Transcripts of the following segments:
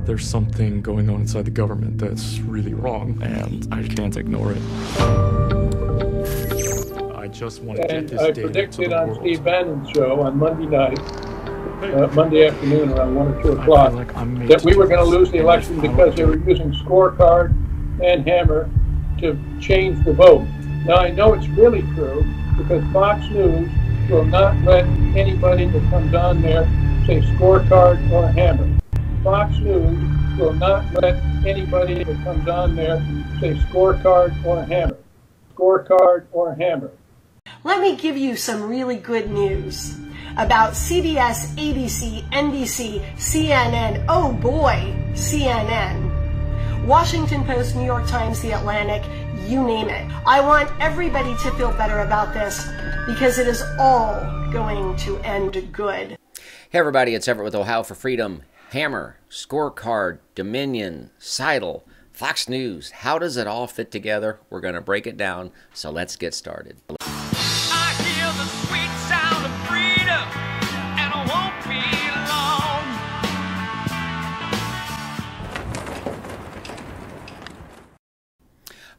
there's something going on inside the government that's really wrong, and I can't ignore it. I just want to get this I data predicted to the on world. Steve Bannon's show on Monday night, Monday afternoon around 1 or 2 o'clock, that we were going to lose the election because they were using Scorecard and Hammer to change the vote. Now, I know it's really true because Fox News will not let anybody that comes on there say Scorecard or Hammer. Fox News will not let anybody that comes on there say Scorecard or Hammer. Scorecard or Hammer. Let me give you some really good news about CBS, ABC, NBC, CNN, oh boy, CNN, Washington Post, New York Times, The Atlantic, you name it. I want everybody to feel better about this because it is all going to end good. Hey everybody, it's Everett with Ohio for Freedom. Hammer, Scorecard, Dominion, Seidel, Fox News. How does it all fit together? We're going to break it down, so let's get started. I hear the sweet sound of freedom, and I won't be long.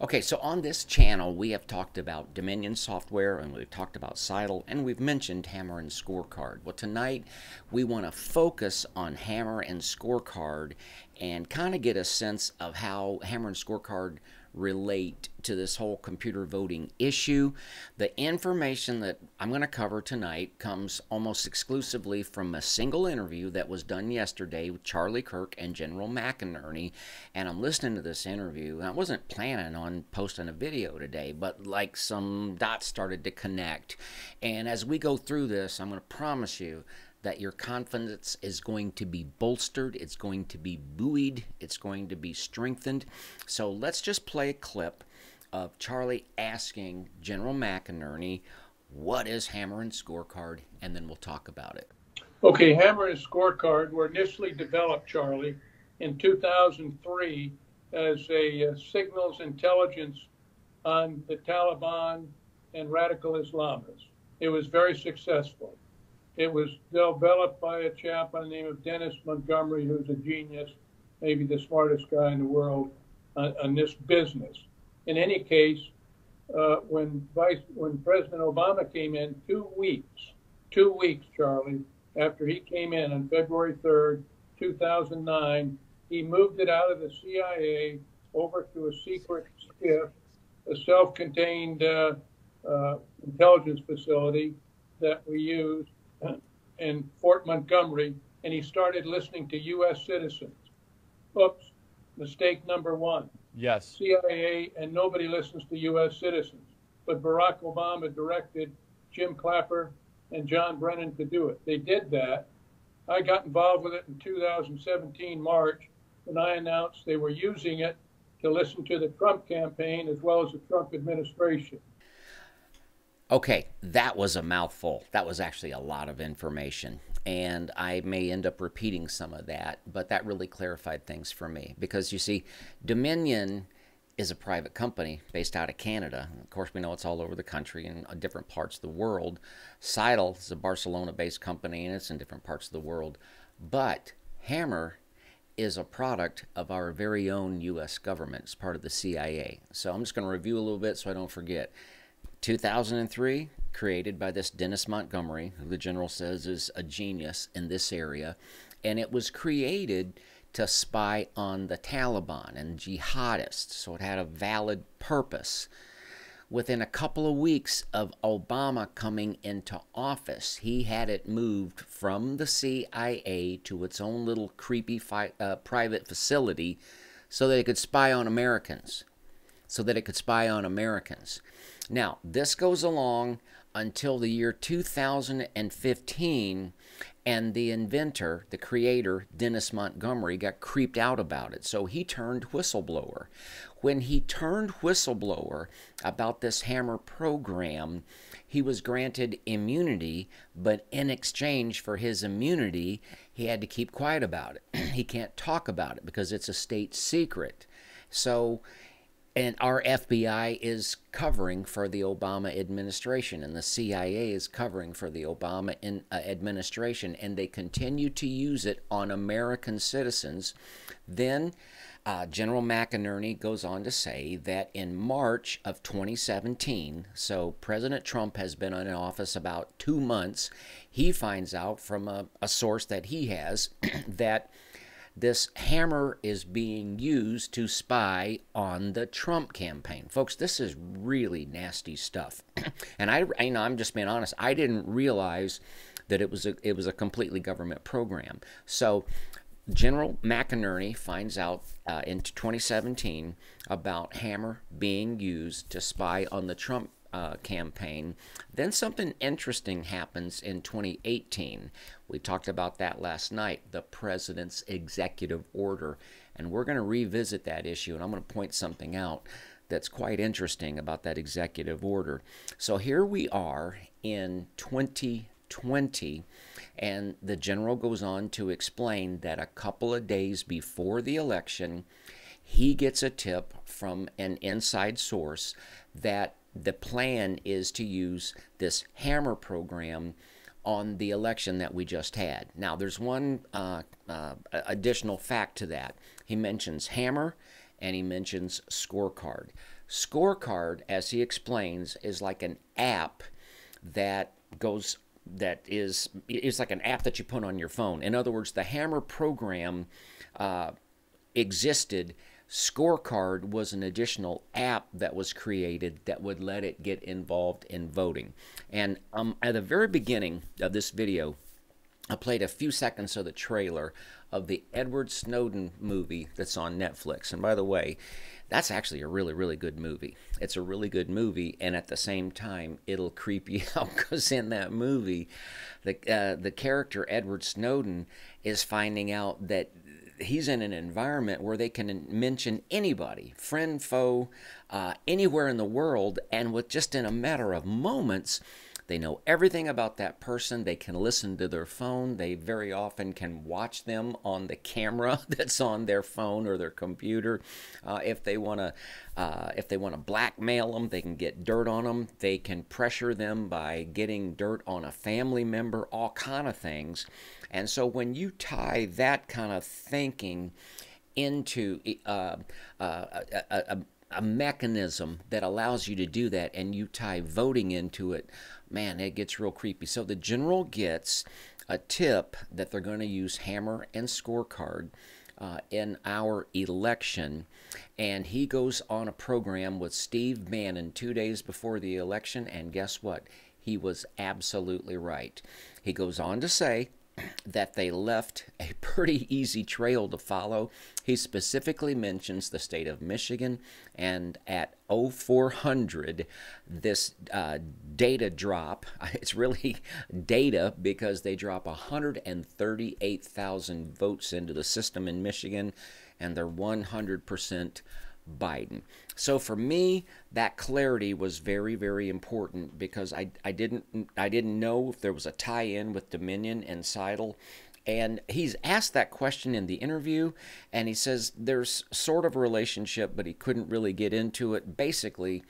Okay, so on this channel, we have talked about Dominion software, and we've talked about Seidel, and we've mentioned Hammer and Scorecard. Well, tonight, we want to focus on Hammer and Scorecard and kind of get a sense of how Hammer and Scorecard relate to this whole computer voting issue. The information that I'm going to cover tonight comes almost exclusively from a single interview that was done yesterday with Charlie Kirk and General McInerney, and I'm listening to this interview, and I wasn't planning on posting a video today, but like some dots started to connect, and as we go through this, I'm going to promise you that your confidence is going to be bolstered, it's going to be buoyed, it's going to be strengthened. So let's just play a clip of Charlie asking General McInerney, what is Hammer and Scorecard, and then we'll talk about it. Okay, Hammer and Scorecard were initially developed, Charlie, in 2003 as a signals intelligence on the Taliban and radical Islamists. It was very successful. It was developed by a chap by the name of Dennis Montgomery, who's a genius, maybe the smartest guy in the world on this business. In any case, when President Obama came in, 2 weeks, Charlie, after he came in on February 3rd, 2009, he moved it out of the CIA over to a secret SCIF, a self-contained intelligence facility that we use in Fort Montgomery, and he started listening to U.S. citizens. Oops, mistake number one. Yes. CIA and nobody listens to U.S. citizens. But Barack Obama directed Jim Clapper and John Brennan to do it. They did that. I got involved with it in 2017, March, when I announced they were using it to listen to the Trump campaign as well as the Trump administration. Okay, that was a mouthful. That was actually a lot of information, and I may end up repeating some of that, but that really clarified things for me because, you see, Dominion is a private company based out of Canada. Of course, we know it's all over the country and different parts of the world. Seidel is a Barcelona-based company, and it's in different parts of the world. But Hammer is a product of our very own U.S. government. It's part of the CIA. So I'm just going to review a little bit so I don't forget. 2003, created by this Dennis Montgomery, who the general says is a genius in this area, and it was created to spy on the Taliban and jihadists, so it had a valid purpose. Within a couple of weeks of Obama coming into office, he had it moved from the CIA to its own little creepy private facility so that it could spy on Americans. Now, this goes along until the year 2015, and the inventor, the creator, Dennis Montgomery, got creeped out about it. So he turned whistleblower. When he turned whistleblower about this Hammer program, he was granted immunity, but in exchange for his immunity, he had to keep quiet about it. He can't talk about it because it's a state secret. So And our FBI is covering for the Obama administration, and the CIA is covering for the Obama administration, and they continue to use it on American citizens. Then General McInerney goes on to say that in March of 2017, so President Trump has been in office about 2 months, he finds out from a source that he has that this hammer is being used to spy on the Trump campaign. Folks, this is really nasty stuff. And I'm just being honest, I didn't realize that it was a completely government program. So General McInerney finds out in 2017 about hammer being used to spy on the Trump campaign. Then something interesting happens in 2018. We talked about that last night, the president's executive order. And we're going to revisit that issue, and I'm going to point something out that's quite interesting about that executive order. So here we are in 2020, and the general goes on to explain that a couple of days before the election, he gets a tip from an inside source that the plan is to use this hammer program on the election that we just had. Now, there's one additional fact to that. He mentions hammer and he mentions Scorecard. Scorecard, as he explains, is like an app it's like an app that you put on your phone. In other words, the hammer program existed. Scorecard was an additional app that was created that would let it get involved in voting. And at the very beginning of this video, I played a few seconds of the trailer of the Edward Snowden movie that's on Netflix. And by the way, that's actually a really, really good movie. It's a really good movie, and at the same time, it'll creep you out, because in that movie, the character Edward Snowden is finding out that he's in an environment where they can mention anybody, friend, foe, anywhere in the world, and with just in a matter of moments, they know everything about that person. They can listen to their phone. They very often can watch them on the camera that's on their phone or their computer. If they want to blackmail them, they can get dirt on them. They can pressure them by getting dirt on a family member, all kind of things. And so when you tie that kind of thinking into a mechanism that allows you to do that, and you tie voting into it, man, it gets real creepy. So the general gets a tip that they're going to use hammer and Scorecard in our election, and he goes on a program with Steve Bannon 2 days before the election, and guess what? He was absolutely right. He goes on to say that they left a pretty easy trail to follow. He specifically mentions the state of Michigan, and at 0400, this data drop, it's really data because they drop 138,000 votes into the system in Michigan, and they're 100% Biden. So for me, that clarity was very, very important, because I didn't know if there was a tie-in with Dominion and Seidel. And he's asked that question in the interview, and he says there's sort of a relationship, but he couldn't really get into it. Basically,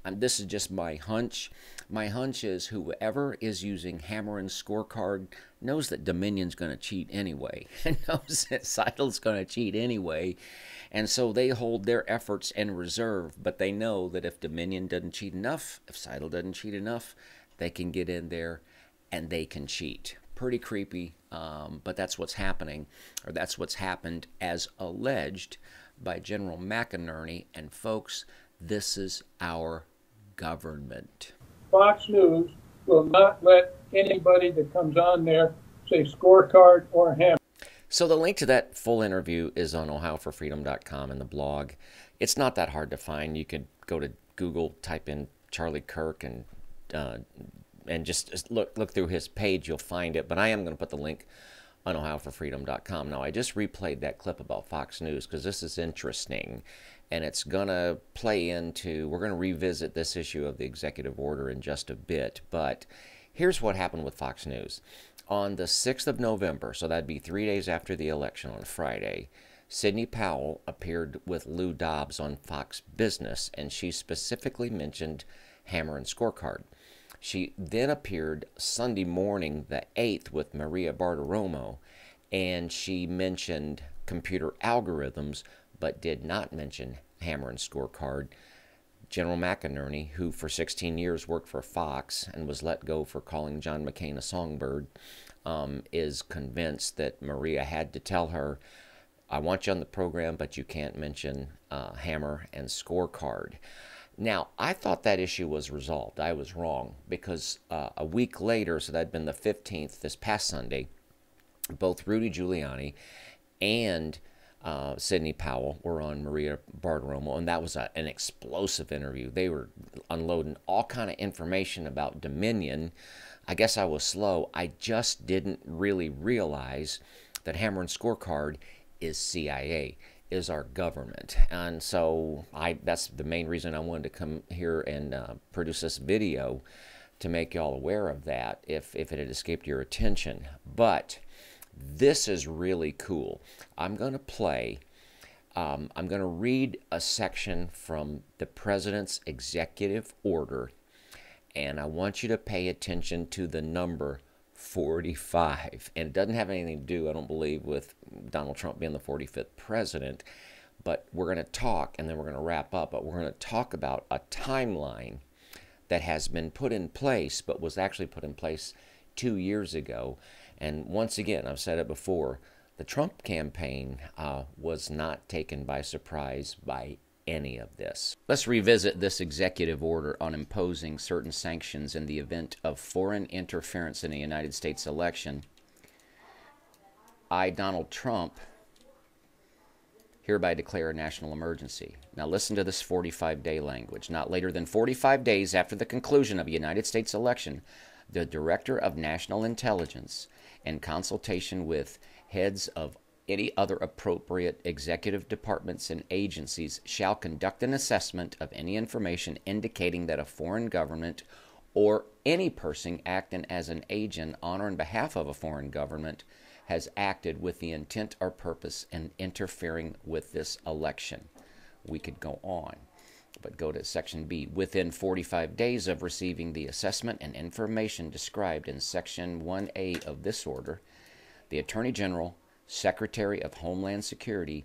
this is just my hunch. My hunch is whoever is using hammer and Scorecard knows that Dominion's going to cheat anyway, and knows that Seidel's going to cheat anyway. And so they hold their efforts in reserve, but they know that if Dominion doesn't cheat enough, if Seidel doesn't cheat enough, they can get in there and they can cheat. Pretty creepy, but that's what's happening, or that's what's happened as alleged by General McInerney. And folks, this is our government. Fox News will not let anybody that comes on there say Scorecard or hammer. So the link to that full interview is on ohioforfreedom.com in the blog. It's not that hard to find. You could go to Google, type in Charlie Kirk, and just look through his page. You'll find it. But I am going to put the link on ohioforfreedom.com. Now, I just replayed that clip about Fox News because this is interesting, and it's going to play into, we're going to revisit this issue of the executive order in just a bit. But here's what happened with Fox News. On the 6th of November, so that'd be 3 days after the election on Friday, Sidney Powell appeared with Lou Dobbs on Fox Business, and she specifically mentioned Hammer and Scorecard. She then appeared Sunday morning, the 8th, with Maria Bartiromo, and she mentioned computer algorithms, but did not mention Hammer and Scorecard. General McInerney, who for 16 years worked for Fox and was let go for calling John McCain a songbird, is convinced that Maria had to tell her, I want you on the program, but you can't mention Hammer and Scorecard. Now, I thought that issue was resolved. I was wrong, because a week later, so that had been the 15th, this past Sunday, both Rudy Giuliani and Sidney Powell were on Maria Bartiromo, and that was an explosive interview. They were unloading all kind of information about Dominion. I guess I was slow. I just didn't really realize that Hammer and Scorecard is CIA, is our government. And so that's the main reason I wanted to come here and produce this video, to make y'all aware of that if it had escaped your attention. But this is really cool. I'm going to read a section from the President's executive order, and I want you to pay attention to the number 45. And it doesn't have anything to do, I don't believe, with Donald Trump being the 45th president, but we're going to talk, and then we're going to wrap up, but we're going to talk about a timeline that has been put in place, but was actually put in place 2 years ago. And once again, I've said it before, the Trump campaign was not taken by surprise by any of this. Let's revisit this executive order on imposing certain sanctions in the event of foreign interference in the United States election. I, Donald Trump, hereby declare a national emergency. Now listen to this 45-day language. Not later than 45 days after the conclusion of a United States election, the Director of National Intelligence, in consultation with heads of any other appropriate executive departments and agencies, shall conduct an assessment of any information indicating that a foreign government or any person acting as an agent on or on behalf of a foreign government has acted with the intent or purpose in interfering with this election. We could go on, but go to Section B. Within 45 days of receiving the assessment and information described in Section 1A of this order, the Attorney General, Secretary of Homeland Security,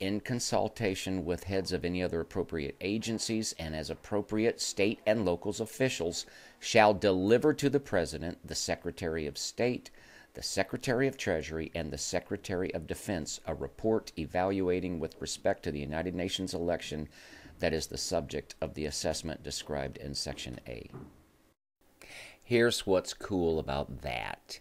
in consultation with heads of any other appropriate agencies and as appropriate state and local officials, shall deliver to the President, the Secretary of State, the Secretary of Treasury, and the Secretary of Defense a report evaluating with respect to the United Nations election that is the subject of the assessment described in Section A. Here's what's cool about that.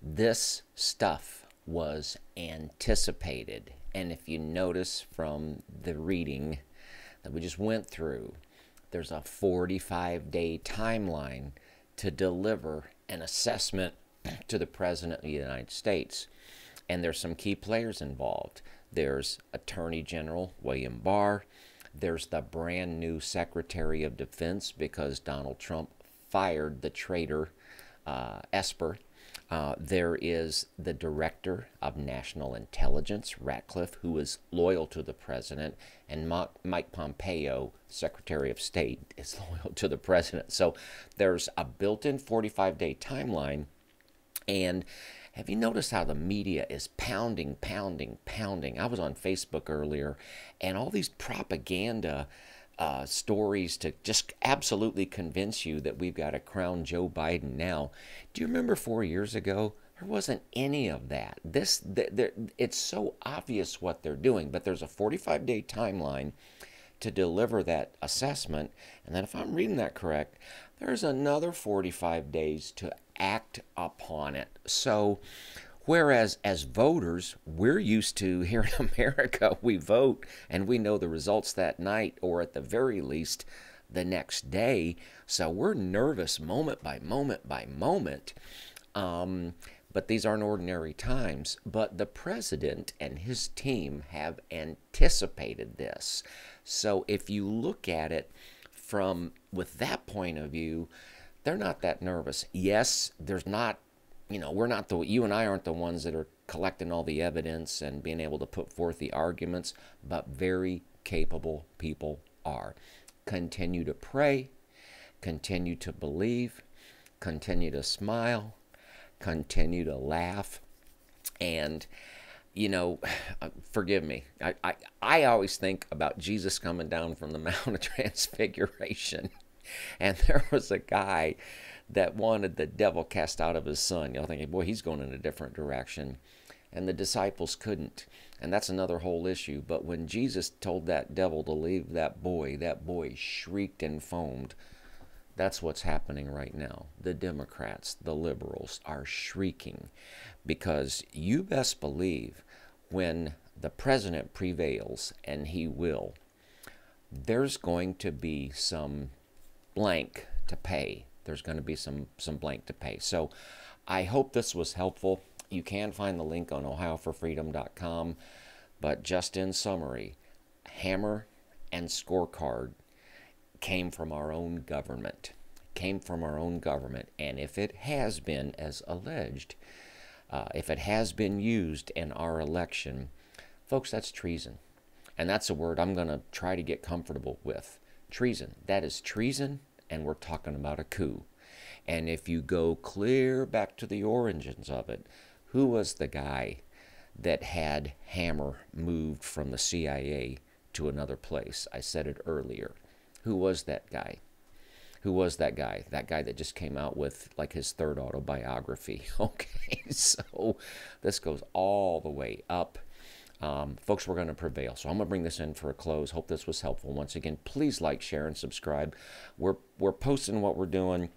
This stuff was anticipated. And if you notice from the reading that we just went through, there's a 45-day timeline to deliver an assessment to the President of the United States. And there's some key players involved. There's Attorney General William Barr. There's the brand new Secretary of Defense, because Donald Trump fired the traitor Esper. There is the Director of National Intelligence, Ratcliffe, who is loyal to the President, and Mike Pompeo, Secretary of State, is loyal to the President. So there's a built-in 45-day timeline. And have you noticed how the media is pounding? I was on Facebook earlier, and all these propaganda stories to just absolutely convince you that we've got to crown Joe Biden now. Do you remember 4 years ago? There wasn't any of that. It's so obvious what they're doing, but there's a 45-day timeline to deliver that assessment. And then if I'm reading that correct, there's another 45 days to act upon it. So whereas as voters, we're used to, here in America, we vote and we know the results that night, or at the very least the next day. So we're nervous moment by moment by moment. But these aren't ordinary times. But the president and his team have anticipated this. So if you look at it with that point of view, they're not that nervous. Yes, there's not you know, we're not you and I aren't the ones that are collecting all the evidence and being able to put forth the arguments, but very capable people are. Continue to pray, continue to believe, continue to smile, continue to laugh, and, you know, forgive me, I always think about Jesus coming down from the Mount of Transfiguration, and there was a guy that wanted the devil cast out of his son. You're thinking, boy, he's going in a different direction. And the disciples couldn't. And that's another whole issue. But when Jesus told that devil to leave that boy shrieked and foamed. That's what's happening right now. The Democrats, the liberals are shrieking, because you best believe when the president prevails, and he will, there's going to be some blank to pay. There's going to be some blank to pay. So I hope this was helpful. You can find the link on ohioforfreedom.com. But just in summary, Hammer and Scorecard came from our own government. And if it has been, as alleged, if it has been used in our election, folks, that's treason. And that's a word I'm going to try to get comfortable with. Treason. That is treason. And we're talking about a coup. And if you go clear back to the origins of it, who was the guy that had Hammer moved from the CIA to another place? I said it earlier. Who was that guy? Who was that guy? That guy that just came out with like his third autobiography. Okay, so this goes all the way up. Folks, we're going to prevail. So I'm going to bring this in for a close. Hope this was helpful. Once again, please like, share, and subscribe. We're posting what we're doing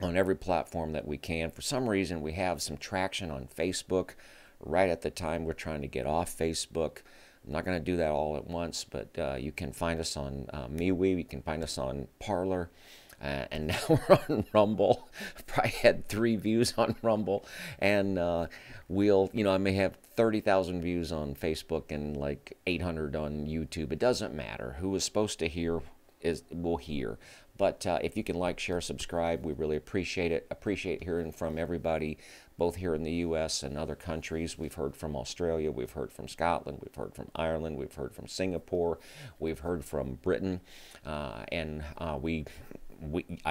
on every platform that we can. For some reason, we have some traction on Facebook right at the time we're trying to get off Facebook. I'm not going to do that all at once, but you can find us on MeWe. You can find us on Parler. And now we're on Rumble. Probably had 3 views on Rumble. And we'll, you know, I may have 30,000 views on Facebook and like 800 on YouTube. It doesn't matter. Who is supposed to hear will hear. But if you can like, share, subscribe, we really appreciate it. Appreciate hearing from everybody, both here in the U.S. and other countries. We've heard from Australia. We've heard from Scotland. We've heard from Ireland. We've heard from Singapore. We've heard from Britain. I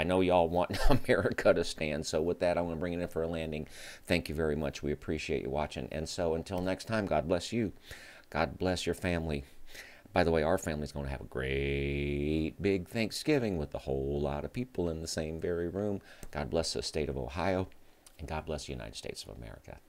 know y'all want America to stand, so with that, I'm going to bring it in for a landing. Thank you very much. We appreciate you watching. And so until next time, God bless you. God bless your family. By the way, our family's going to have a great big Thanksgiving with a whole lot of people in the same very room. God bless the state of Ohio, and God bless the United States of America.